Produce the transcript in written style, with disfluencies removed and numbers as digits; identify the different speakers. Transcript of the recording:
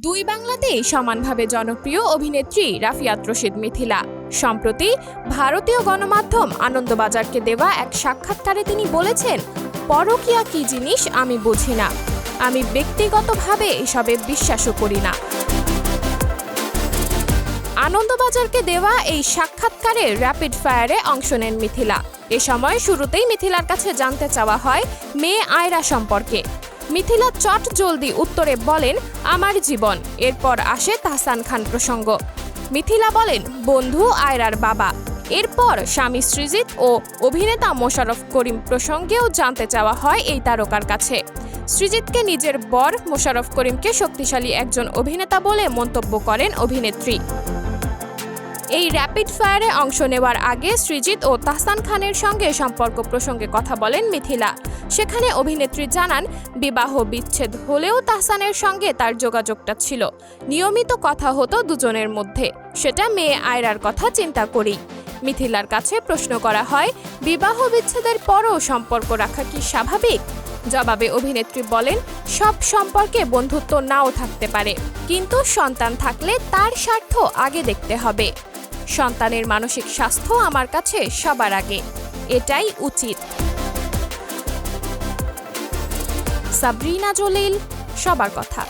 Speaker 1: দুই বাংলাতেই সমানভাবে জনপ্রিয় অভিনেত্রী রাফিয়াত রশিদ মিথিলা সম্প্রতি ভারতীয় গণমাধ্যম আনন্দবাজারকে দেওয়া এক সাক্ষাৎকারে তিনি বলেছেন, পরকীয়া কি জিনিস আমি বুঝি না, আমি ব্যক্তিগতভাবে এসবে বিশ্বাসও করি না। আনন্দবাজারকে দেওয়া এই সাক্ষাৎকারে র্যাপিড ফায়ারে অংশ নেন মিথিলা। এ সময় শুরুতেই মিথিলার কাছে জানতে চাওয়া হয় মেয়ে আয়রা সম্পর্কে। মিথিলা চট জলদি উত্তরে বলেন, আমার জীবন। এরপর আসে তাহসান খান প্রসঙ্গ। মিথিলা বলেন, বন্ধু আয়রার বাবা। এরপর স্বামী সৃজিত ও অভিনেতা মোশাররফ করিম প্রসঙ্গেও জানতে চাওয়া হয় এই তারকার কাছে। সৃজিতকে নিজের বর, মোশাররফ করিমকে শক্তিশালী একজন অভিনেতা বলে মন্তব্য করেন অভিনেত্রী। এই র্যাপিড ফায়ারে অংশ নেওয়ার আগে সৃজিত ও তাহসান খানের সঙ্গে সম্পর্ক প্রসঙ্গে কথা বলেন মিথিলা। সেখানে অভিনেত্রী জানান, বিবাহ বিচ্ছেদ হলেও তাহসানের সঙ্গে তার যোগাযোগটা ছিল, নিয়মিত কথা হতো দুজনের মধ্যে, সেটা মেয়ে আয়রার কথা চিন্তা করেই। মিথিলার কাছে প্রশ্ন করা হয়, বিবাহ বিচ্ছেদের পরও সম্পর্ক রাখা কি স্বাভাবিক? জবাবে অভিনেত্রী বলেন, সব সম্পর্কে বন্ধুত্ব নাও থাকতে পারে, কিন্তু সন্তান থাকলে তার স্বার্থ আগে দেখতে হবে। সন্তানের মানসিক স্বাস্থ্য আমার কাছে সবার আগে, এটাই উচিত। সাবরিনা জলিল, সবার কথা।